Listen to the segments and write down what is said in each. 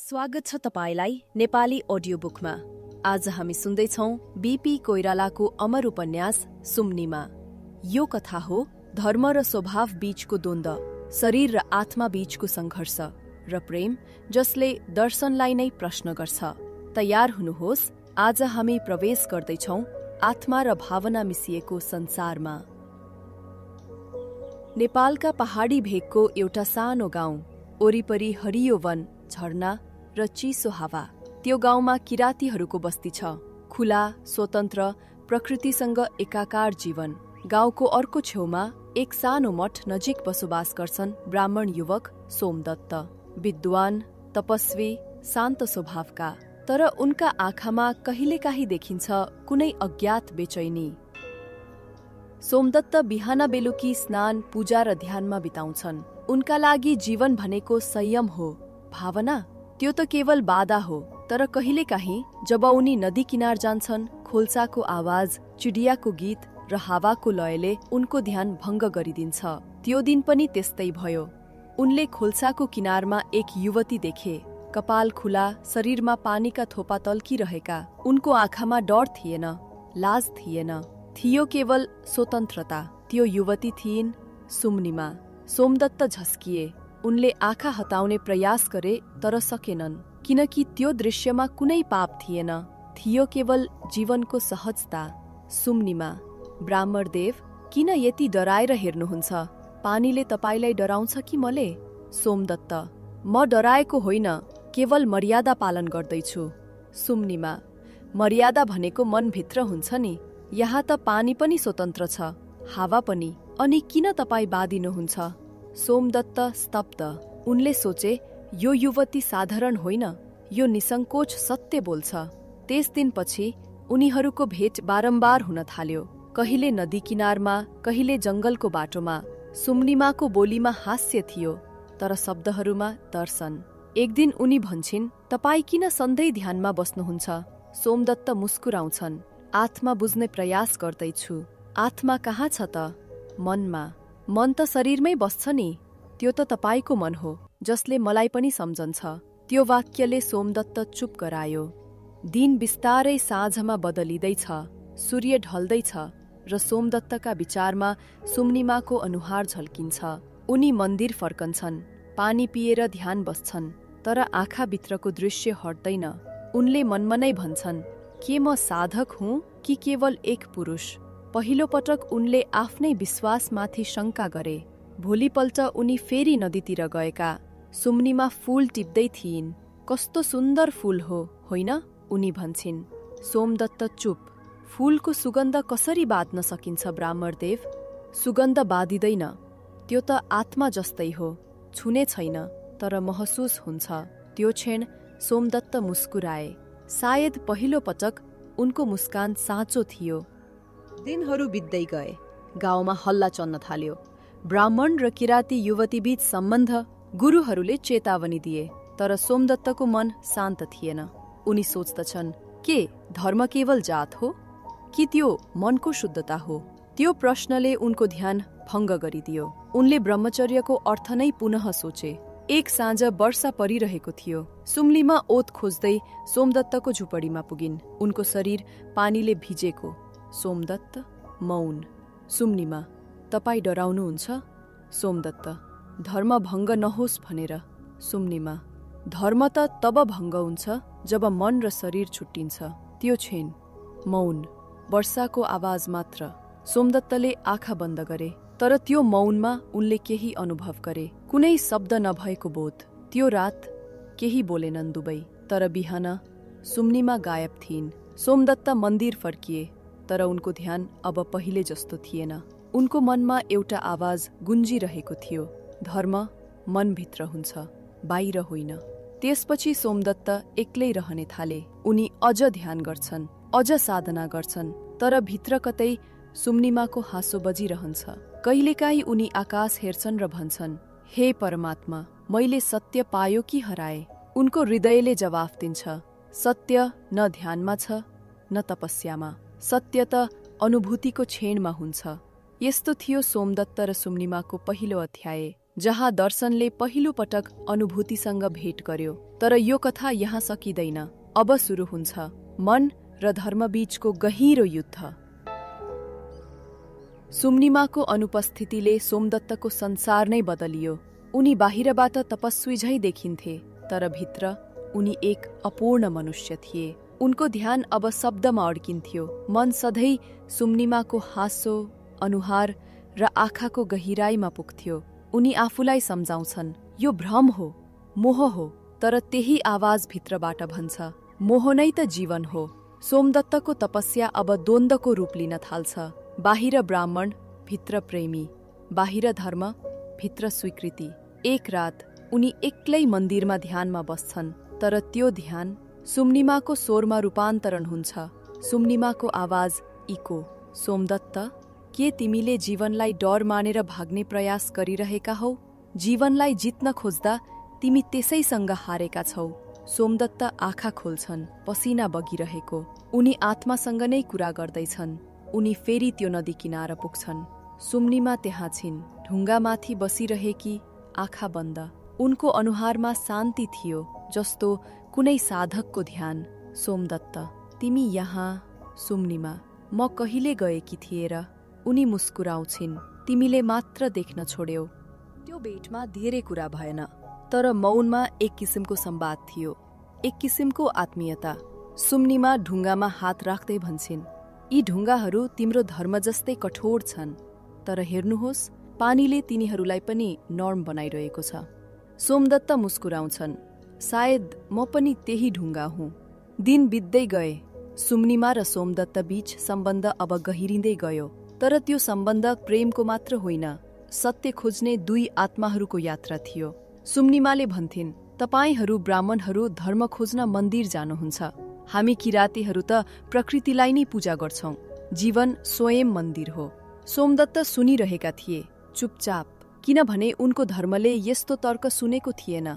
स्वागत छ तपाईलाई नेपाली अडियो बुकमा। आज हामी सुन्दैछौं बीपी कोइरालाको अमर उपन्यास सुम्निमा। यो कथा हो धर्म र स्वभाव बीचको द्वन्द्व, शरीर र आत्मा बीचको संघर्ष र प्रेम जसले दर्शनलाई नै प्रश्न गर्छ। तयार हुनुहोस्, आज हामी प्रवेश गर्दैछौं आत्मा र भावना मिसिएको संसारमा। नेपालका पहाडी भेगको एउटा सानो गाउँ, वरिपरि हरियो वन, झरना र चिसो हावा। त्यो गाउँमा किरातीहरूको बस्ती छ, खुला, स्वतन्त्र, प्रकृतिसँग एकाकार जीवन। गाउँको अर्को छेउमा एक सानो मठ नजिक बसोबास गर्छन् ब्राह्मण युवक सोमदत्त। विद्वान, तपस्वी, शान्त स्वभावका, तर उनका आँखामा कहिलेकाहीँ देखिन्छ कुनै अज्ञात बेचैनी। सोमदत्त बिहान बेलुकी स्नान, पूजा र ध्यानमा बिताउँछन्। उनका लागि जीवन भनेको संयम हो, भावना त्यो त केवल बाधा हो। तर कहिलेकाहीँ जब उनी नदी किनार जान्छन्, खोल्साको आवाज, चिडियाको गीत र हावाको लयले उनको ध्यान भङ्ग गरिदिन्छ। त्यो दिन पनि त्यस्तै भयो। उनले खोल्साको किनारमा एक युवती देखे, कपाल खुला, शरीरमा पानीका थोपा तल्किरहेका। उनको आँखामा डर थिएन, लाज थिएन, थियो केवल स्वतन्त्रता। त्यो युवती थिइन् सुम्निमा। सोमदत्त झस्किए। उनले आँखा हटाउने प्रयास गरे तर सकेनन्, किनकि त्यो दृश्यमा कुनै पाप थिएन, थियो केवल जीवनको सहजता। सुम्निमा, ब्राह्मण देव, किन यति डराएर हेर्नुहुन्छ? पानीले तपाईलाई डराउँछ कि मले? सोमदत्त, म डराएको होइन, केवल मर्यादा पालन गर्दैछु। सुम्निमा, मर्यादा भनेको मनभित्र हुन्छ नि। यहाँ त पानी पनि स्वतन्त्र छ, हावा पनि, अनि किन तपाई बादिनुहुन्छ? सोमदत्त स्तब्ध। उनले सोचे, यो युवती साधारण होइन, यो निसङ्कोच सत्य बोल्छ। त्यस दिनपछि उनीहरूको भेट बारम्बार हुन थाल्यो, कहिले नदी किनारमा, कहिले जंगलको बाटोमा। सुम्निमाको बोलीमा हास्य थियो, तर शब्दहरूमा दर्शन। एक दिन उनी भन्छिन्, तपाई किन सधैँ ध्यानमा बस्नुहुन्छ? सोमदत्त मुस्कुराउँछन्, आत्मा बुझ्ने प्रयास गर्दैछु। आत्मा कहाँ छ त? मनमा। मन त शरीरमै बस्छ नि। त्यो त तपाईको मन हो, जसले मलाई पनि सम्झन्छ। त्यो वाक्यले सोमदत्त चुप गरायो। दिन बिस्तारै साँझमा बदलिँदैछ, सूर्य ढल्दैछ र सोमदत्तका विचारमा सुम्निमाको अनुहार झल्किन्छ। उनी मन्दिर फर्कन्छन्, पानी पिएर ध्यान बस्छन्, तर आँखाभित्रको दृश्य हट्दैन। उनले मनमा नै भन्छन्, के म साधक हुँ कि केवल एक पुरुष? पहिलो पटक उनले आफ्नै विश्वासमाथि शङ्का गरे। भोलिपल्ट उनी फेरि नदीतिर गएका। सुम्निमा फूल टिप्दै थिइन्। कस्तो सुन्दर फूल हो, होइन? उनी भन्छिन्। सोमदत्त चुप। फूलको सुगन्ध कसरी बाँध्न सकिन्छ ब्राह्मण देव? सुगन्ध बाँधिदैन, त्यो त आत्मा जस्तै हो, छुने छैन, तर महसुस हुन्छ। त्यो क्षण सोमदत्त मुस्कुराए। सायद पहिलो पटक उनको मुस्कान साँचो थियो। दिनहरू बित्दै गए। गाउँमा हल्ला चल्न थाल्यो। ब्राह्मण र किराती युवतीबीच सम्बन्ध गुरुहरूले चेतावनी दिए, तर सोमदत्तको मन शान्त थिएन। उनी सोच्दछन्, के धर्म केवल जात हो कि त्यो मनको शुद्धता हो? त्यो प्रश्नले उनको ध्यान भङ्ग गरिदियो। उनले ब्रह्मचर्यको अर्थ नै पुनः सोचे। एक साँझ वर्षा परिरहेको थियो। सुम्लीमा ओत खोज्दै सोमदत्तको झुपडीमा पुगिन्। उनको शरीर पानीले भिजेको। सोमदत्त मौन। सुम्निमा, तपाई डराउनुहुन्छ? सोमदत्त, धर्म भङ्ग नहोस् भनेर। सुम्निमा, धर्म त तब भङ्ग हुन्छ जब मन र शरीर छुट्टिन्छ। त्यो क्षण मौन, वर्षाको आवाज मात्र। सोमदत्तले आँखा बन्द गरे, तर त्यो मौनमा उनले केही अनुभव गरे, कुनै शब्द नभएको बोध। त्यो रात केही बोलेनन् दुवै, तर बिहान सुम्निमा गायब थिइन्। सोमदत्त मन्दिर फर्किए, तर उनको ध्यान अब पहिले जस्तो थिएन। उनको मनमा एउटा आवाज गुन्जिरहेको थियो, धर्म मनभित्र हुन्छ, बाहिर होइन। त्यसपछि सोमदत्त एक्लै रहने थाले। उनी अझ ध्यान गर्छन्, अझ साधना गर्छन्, तर भित्र कतै सुम्निमाको हाँसो बजिरहन्छ। कहिलेकाहीँ उनी आकाश हेर्छन् र भन्छन्, हे परमात्मा, मैले सत्य पायो कि हराए? उनको हृदयले जवाफ दिन्छ, सत्य न ध्यानमा छ न तपस्यामा, सत्य त अनुभूतिको क्षणमा हुन्छ। यस्तो थियो सोमदत्त र सुम्निमाको पहिलो अध्याय। जहाँ दर्शनले पहिलो पटक अनुभूतिसँग भेट गर्यो। तर यो कथा यहाँ सकिँदैन। अब सुरु हुन्छ मन र धर्मबीचको गहिरो युद्ध। सुम्निमाको अनुपस्थितिले सोमदत्तको संसार नै बदलियो। उनी बाहिरबाट तपस्वी झैं देखिन्थे, तर भित्र उनी एक अपूर्ण मनुष्य थिए। उनको ध्यान अब शब्दमा अड्किन्थ्यो। मन सधैँ सुम्निमाको हाँसो, अनुहार र आँखाको गहिराईमा पुग्थ्यो। उनी आफूलाई सम्झाउँछन्, यो भ्रम हो, मोह हो। तर त्यही आवाज भित्रबाट भन्छ, मोह नै त जीवन हो। सोमदत्तको तपस्या अब द्वन्द्वको रूप लिन थाल्छ। बाहिर ब्राह्मण, भित्र प्रेमी। बाहिर धर्म, भित्र स्वीकृति। एक रात उनी एक्लै मन्दिरमा ध्यानमा बस्छन्, तर त्यो ध्यान सुम्निमाको स्वरमा रूपान्तरण हुन्छ। सुम्निमाको आवाज इको, सोमदत्त, के तिमीले जीवनलाई डर मानेर भाग्ने प्रयास गरिरहेका हौ? जीवनलाई जित्न खोज्दा तिमी त्यसैसँग हारेका छौ। सोमदत्त आँखा खोल्छन्, पसिना बगिरहेको। उनी आत्मासँग नै कुरा गर्दैछन्। उनी फेरि त्यो नदी किनारा पुग्छन्। सुम्निमा त्यहाँ छिन्, ढुङ्गामाथि बसिरहेकी, आँखा बन्द। उनको अनुहारमा शान्ति थियो, जस्तो कुनै साधकको ध्यान। सोमदत्त, तिमी यहाँ? सुम्निमा, म कहिले गएकी थिएँ र? उनी मुस्कुराउँछिन्, तिमीले मात्र देख्न छोड्यौ। त्यो भेटमा धेरै कुरा भएन, तर मौनमा एक किसिमको संवाद थियो, एक किसिमको आत्मीयता। सुम्निमा ढुङ्गामा हात राख्दै भन्छन्, यी ढुङ्गाहरू तिम्रो धर्म जस्तै कठोर छन्, तर हेर्नुहोस्, पानीले तिनीहरूलाई पनि नर्म बनाइरहेको छ। सोमदत्त मुस्कुराउँछन्, सायद म पनि त्यही ढुङ्गा हुँ। दिन बित्दै गए। सुम्निमा र सोमदत्त बीच सम्बन्ध अब गहिरिँदै गयो। तर त्यो सम्बन्ध प्रेमको मात्र होइन, सत्य खोज्ने दुई आत्माहरूको यात्रा थियो। सुम्निमाले भन्थिन्, तपाईहरू ब्राह्मणहरू धर्म खोज्न मन्दिर जानुहुन्छ। हामी किरातीहरू त प्रकृतिलाई नै पूजा गर्छौं। जीवन स्वयं मन्दिर हो। सोमदत्त सुनिरहेका थिए, चुपचाप, किनभने उनको धर्मले यस्तो तर्क सुनेको थिएन।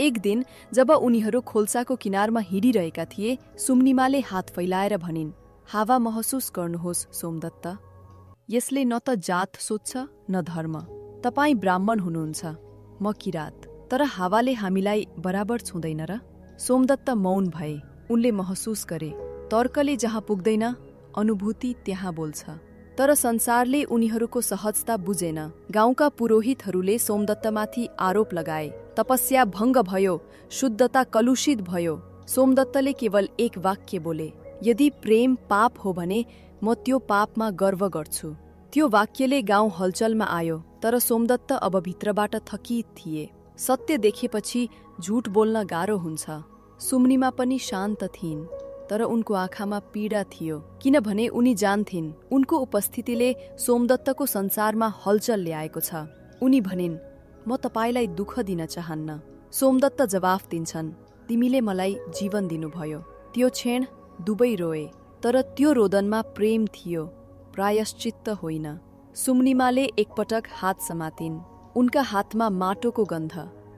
एक दिन जब उनीहरू खोल्साको किनारमा हिँडिरहेका थिए, सुम्निमाले हात फैलाएर भनिन्, हावा महसुस गर्नुहोस् सोमदत्त। यसले न त जात सोध्छ न धर्म। तपाईँ ब्राह्मण हुनुहुन्छ, म किरात, तर हावाले हामीलाई बराबर छुँदैन र? सोमदत्त मौन भए। उनले महसुस गरे, तर्कले जहाँ पुग्दैन, अनुभूति त्यहाँ बोल्छ। तर संसारले उनीहरूको सहजता बुझेन। गाउँका पुरोहितहरूले सोमदत्तमाथि आरोप लगाए, तपस्या भङ्ग भयो, शुद्धता कलुषित भयो। सोमदत्तले केवल एक वाक्य बोले, यदि प्रेम पाप हो भने म त्यो पापमा गर्व गर्छु। त्यो वाक्यले गाउँ हलचलमा आयो, तर सोमदत्त अब भित्रबाट थकित थिए। सत्य देखेपछि झुट बोल्न गाह्रो हुन्छ। सुम्निमा पनि शान्त थिइन्, तर उनको आँखामा पीडा थियो, किनभने उनी जान्थिन् उनको उपस्थितिले सोमदत्तको संसारमा हलचल ल्याएको छ। उनी भनिन्, म तपाईलाई दुःख दिन चाहन्न। सोमदत्त जवाफ दिन्छन्, तिमीले मलाई जीवन दिनुभयो। त्यो क्षण दुवै रोए, तर त्यो रोदनमा प्रेम थियो, प्रायश्चित्त होइन। सुम्निमाले एकपटक हात समातिन्। उनका हातमा माटोको गन्ध,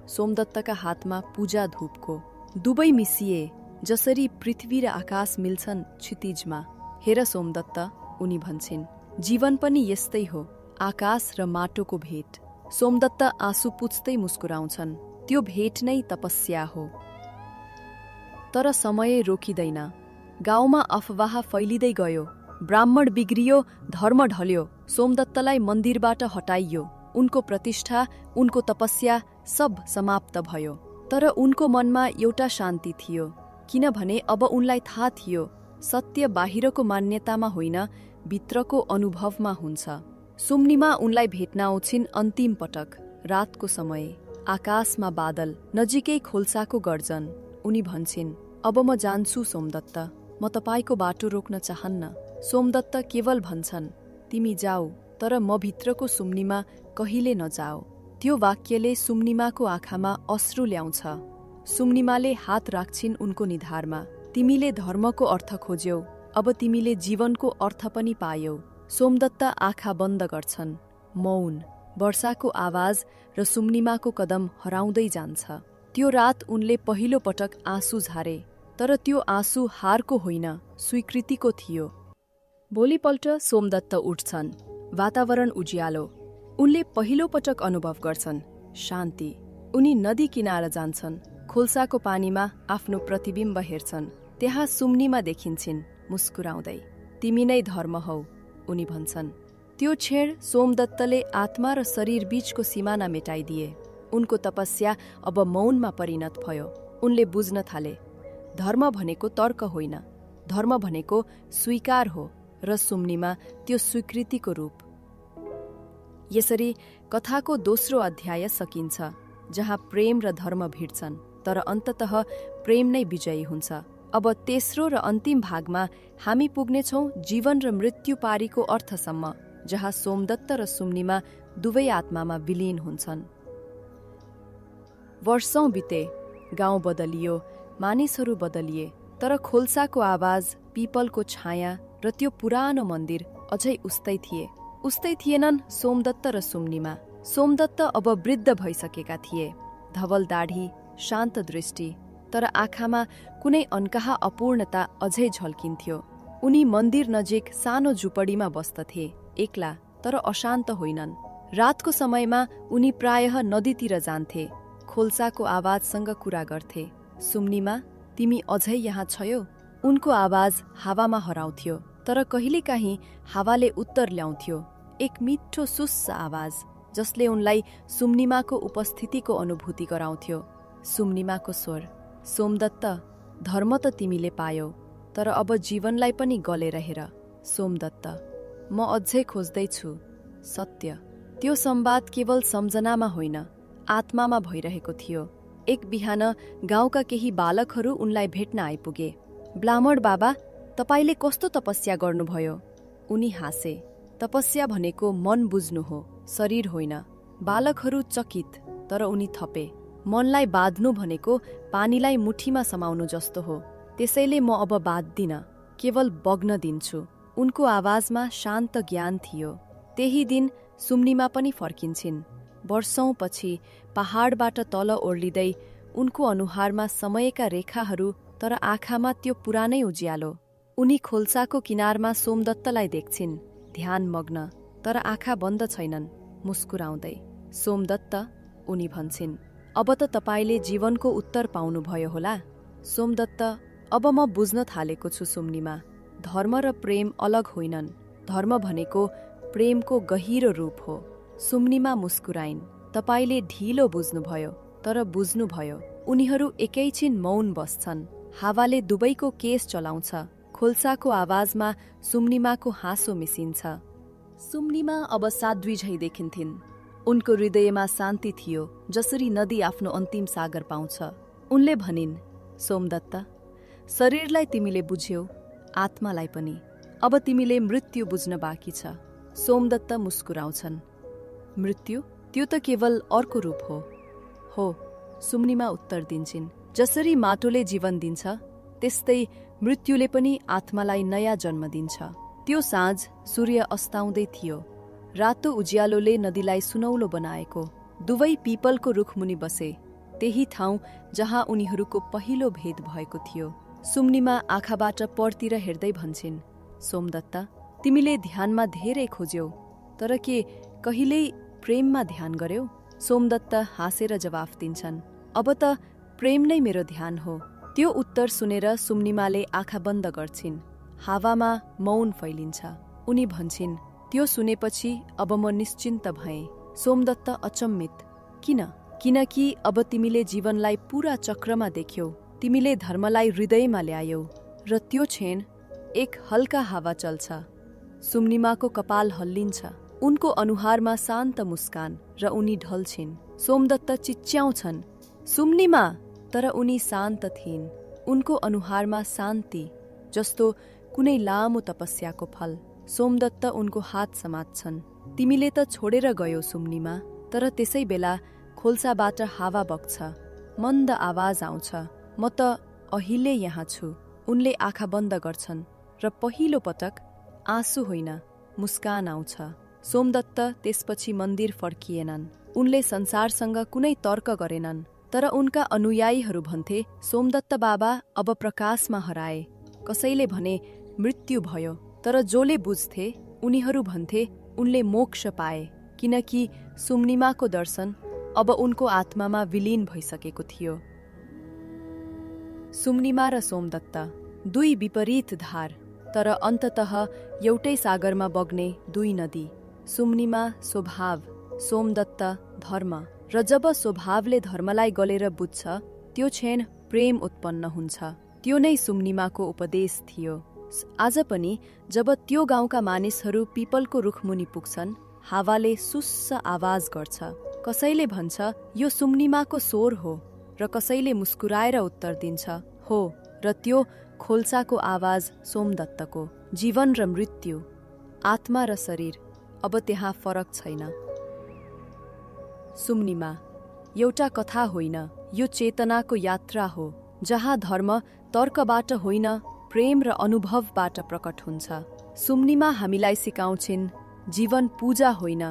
सोमदत्तका हातमा पूजा धूपको। दुवै मिसिए, जसरी पृथ्वी र आकाश मिल्छन् क्षितिजमा। हेर सोमदत्त, उनी भन्छन्, जीवन पनि यस्तै हो, आकाश र माटोको भेट। सोमदत्त आँसु पुछ्दै मुस्कुराउँछन्, त्यो भेट नै तपस्या हो। तर समय रोकिँदैन। गाउँमा अफवाह फैलिँदै गयो। ब्राह्मण बिग्रियो, धर्म ढल्यो, सोमदत्तलाई मन्दिरबाट हटाइयो। उनको प्रतिष्ठा, उनको तपस्या सब समाप्त भयो। तर उनको मनमा एउटा शान्ति थियो, किनभने अब उनलाई थाहा थियो, सत्य बाहिरको मान्यतामा होइन, भित्रको अनुभवमा हुन्छ। सुम्निमा उनलाई भेट्न आउँछिन् अन्तिम पटक। रातको समय, आकाशमा बादल, नजिकै खोल्साको गर्जन। उनी भन्छन्, अब म जान्छु सोमदत्त, म तपाईको बाटो रोक्न चाहन्न। सोमदत्त केवल भन्छन्, तिमी जाऊ, तर म भित्रको सुम्निमा कहिले नजाऊ। त्यो वाक्यले सुम्निमाको आँखामा अश्रु ल्याउँछ। सुम्निमाले हात राख्छिन् उनको निधारमा। तिमीले धर्मको अर्थ खोज्यौ, अब तिमीले जीवनको अर्थ पनि पायौ। सोमदत्त आँखा बन्द गर्छन्, मौन। वर्षाको आवाज र सुम्निमाको कदम हराउँदै जान्छ। त्यो रात उनले पहिलो पटक आँसु झारे, तर त्यो आँसु हारको होइन, स्वीकृतिको थियो। भोलिपल्ट सोमदत्त उठ्छन्। वातावरण उज्यालो। उनले पहिलो पटक अनुभव गर्छन् शान्ति। उनी नदी किनार जान्छन्, खोल्साको पानीमा आफ्नो प्रतिबिम्ब हेर्छन्। त्यहाँ सुम्निमा देखिन्छन् मुस्कुराउँदै। तिमी नै धर्म हौ, उनी भन्छन्। त्यो क्षण सोमदत्तले आत्मा र शरीर बीचको सिमाना मेटाइदिए। उनको तपस्या अब मौनमा परिणत भयो। उनले बुझ्न थाले, धर्म भनेको तर्क होइन, धर्म भनेको स्वीकार हो र सुम्निमा त्यो स्वीकृतिको रूप। यसरी कथाको दोस्रो अध्याय सकिन्छ, जहाँ प्रेम र धर्म भिड्छन्, तर अन्ततः प्रेम नै विजयी हुन्छ। अब तेस्रो र अन्तिम भागमा हामी पुग्नेछौँ जीवन र मृत्यु पारीको अर्थसम्म, जहाँ सोमदत्त र सुम्निमा दुवै आत्मामा विलीन हुन्छन्। वर्षौं बिते, गाउँ बदलियो, मानिसहरू बदलिए, तर खोल्साको आवाज, पिपलको छाया र त्यो पुरानो मन्दिर अझै उस्तै थिए। उस्तै थिएनन् सोमदत्त र सुम्निमा। सोमदत्त अब वृद्ध भइसकेका थिए, धवल दाढी, शान्त दृष्टि, तर आँखामा कुनै अनकहा अपूर्णता अझै झल्किन्थ्यो। उनी मन्दिर नजिक सानो झुपडीमा बस्दथे, एक्ला तर अशान्त होइनन्। रातको समयमा उनी प्रायः नदीतिर जान्थे, खोल्साको आवाजसँग कुरा गर्थे। सुम्निमा, तिमी अझै यहाँ छयौ? उनको आवाज हावामा हराउँथ्यो, तर कहिलेकाहीँ हावाले उत्तर ल्याउँथ्यो, एक मिठो सुस्स आवाज, जसले उनलाई सुम्निमाको उपस्थितिको अनुभूति गराउँथ्यो। सुम्निमाको स्वर, सोमदत्त, धर्म त तिमीले पायौ, तर अब जीवनलाई पनि गलेर हेर। सोमदत्त, म अझै खोज्दैछु सत्य। त्यो संवाद केवल सम्झनामा होइन, आत्मामा भइरहेको थियो। एक बिहान गाउँका केही बालकहरू उनलाई भेट्न आइपुगे। ब्राह्मण बाबा, तपाईले कस्तो तपस्या गर्नुभयो? उनी हाँसे। तपस्या भनेको मन बुझ्नु हो, शरीर होइन। बालकहरू चकित, तर उनी थपे, मनलाई बाँध्नु भनेको पानीलाई मुठीमा समाउनु जस्तो हो। त्यसैले म अब बाँध्दिन, केवल बग्न दिन्छु। उनको आवाजमा शान्त ज्ञान थियो। त्यही दिन सुम्निमा पनि फर्किन्छन्। वर्षौंपछि पहाडबाट तल ओर्लिँदै उनको अनुहारमा समयका रेखाहरू, तर आँखामा त्यो पुरानै उज्यालो। उनी खोल्साको किनारमा सोमदत्तलाई देख्छिन्, ध्यानमग्न, तर आँखा बन्द छैनन्, मुस्कुराउँदै। सोमदत्त, उनी भन्छन्, अब त तपाईले जीवनको उत्तर पाउनुभयो होला। सोमदत्त, अब म बुझ्न थालेको छु सुम्निमा, धर्म र प्रेम अलग होइनन्। धर्म भनेको प्रेमको गहिरो रूप हो। सुम्निमा मुस्कुराइन्, तपाईले ढिलो बुझ्नुभयो, तर बुझ्नुभयो। उनीहरू एकैछिन मौन बस्छन्। हावाले दुवैको केस चलाउँछ। खोल्साको आवाजमा सुम्निमाको हाँसो मिसिन्छ। सुम्निमा अब साध्वी झै देखिन्थिन्। उनको हृदयमा शान्ति थियो, जसरी नदी आफ्नो अन्तिम सागर पाउँछ। उनले भनिन्, सोमदत्त, शरीरलाई तिमीले बुझ्यौ, आत्मालाई पनि। अब तिमीले मृत्यु बुझ्न बाँकी छ। सोमदत्त मुस्कुराउँछन्। मृत्यु? त्यो त केवल अर्को रूप हो, सुम्निमा उत्तर दिन्छन्। जसरी माटोले जीवन दिन्छ, त्यस्तै मृत्युले पनि आत्मालाई नयाँ जन्म दिन्छ। त्यो साँझ सूर्य अस्ताउँदै थियो। रातो उज्यालोले नदीलाई सुनौलो बनाएको। दुवै पिपलको रुखमुनि बसे, त्यही ठाउँ जहाँ उनीहरूको पहिलो भेद भएको थियो। सुम्निमा आँखाबाट परतिर हेर्दै भन्छन्, सोमदत्त, तिमीले ध्यानमा धेरै खोज्यौ, तर के कहिल्यै प्रेममा ध्यान गर्यौ? सोमदत्त हाँसेर जवाफ दिन्छन्, अब त प्रेम नै मेरो ध्यान हो। त्यो उत्तर सुनेर सुम्निमाले आँखा बन्द गर्छिन्। हावामा मौन फैलिन्छ। उनी भन्छन्, त्यो सुनेपछि अब म निश्चिन्त भएँ। सोमदत्त अचम्मित, किन? किनकि अब तिमीले जीवनलाई पूरा चक्रमा देख्यौ। तिमीले धर्मलाई हृदयमा ल्यायौ, र त्यो क्षण एक हल्का हावा चल्छ। सुम्निमाको कपाल हल्लिन्छ। उनको अनुहारमा शान्त मुस्कान, र उनी ढल्छिन्। सोमदत्त चिच्याउँछन्, सुम्निमा! तर उनी शान्त थिइन्। उनको अनुहारमा शान्ति, जस्तो कुनै लामो तपस्याको फल। सोमदत्त उनको हात समात्छन्। तिमीले त छोडेर गयौ सुम्निमा, तर त्यसै बेला खोल्साबाट हावा बग्छ। मन्द आवाज आउँछ, म त अहिले यहाँ छु। उनले आँखा बन्द गर्छन्, र पहिलो पटक आँसु होइन, मुस्कान आउँछ। सोमदत्त त्यसपछि मन्दिर फर्किएनन्। उनले संसारसँग कुनै तर्क गरेनन्, तर उनका अनुयायीहरू भन्थे, सोमदत्त बाबा अब प्रकाशमा हराए। कसैले भने मृत्यु भयो, तर जसले बुझ्थे उनीहरू भन्थे उनले मोक्ष पाए, किनकि सुम्निमाको दर्शन अब उनको आत्मामा विलीन भइसकेको थियो। सुम्निमा र सोमदत्त, दुई विपरीत धार, तर अन्ततः एउटै सागरमा बग्ने दुई नदी। सुम्निमा स्वभाव, सोमदत्त धर्म, र जब स्वभावले धर्मलाई गलेर बुझ्छ त्यो क्षण प्रेम उत्पन्न हुन्छ। त्यो नै सुम्निमाको उपदेश थियो। आज पनि जब त्यो गाउँका मानिसहरू पिपलको रुखमुनि पुग्छन्, हावाले सुस्स आवाज गर्छ। कसैले भन्छ यो सुम्निमाको स्वर हो, र कसैले मुस्कुराएर उत्तर दिन्छ हो, र त्यो खोल्साको आवाज सोमदत्तको। जीवन र मृत्यु, आत्मा र शरीर, अब त्यहाँ फरक छैन। सुम्निमा एउटा कथा होइन, यो चेतनाको यात्रा हो, जहाँ धर्म तर्कबाट होइन, प्रेम र अनुभवबाट प्रकट हुन्छ। सुम्निमा हामीलाई सिकाउँछिन् जीवन पूजा होइन,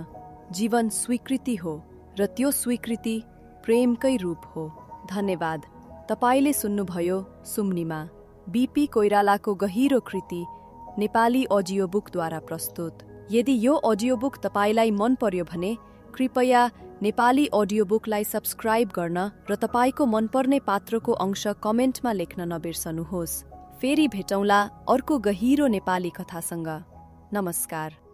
जीवन स्वीकृति हो, र त्यो स्वीकृति प्रेमकै रूप हो। धन्यवाद। तपाईले सुन्नुभयो सुम्निमा, बीपी कोइरालाको गहिरो कृति, नेपाली अडियो बुकद्वारा प्रस्तुत। यदि यो अडियो बुक तपाईलाई मन पर्यो भने कृपया नेपाली अडियो बुकलाई सब्स्क्राइब गर्न र तपाईको मनपर्ने पात्रको अंश कमेन्टमा लेख्न नबिर्सनुहोस्। फेरि भेटौँला अर्को गहिरो नेपाली कथासँग। नमस्कार।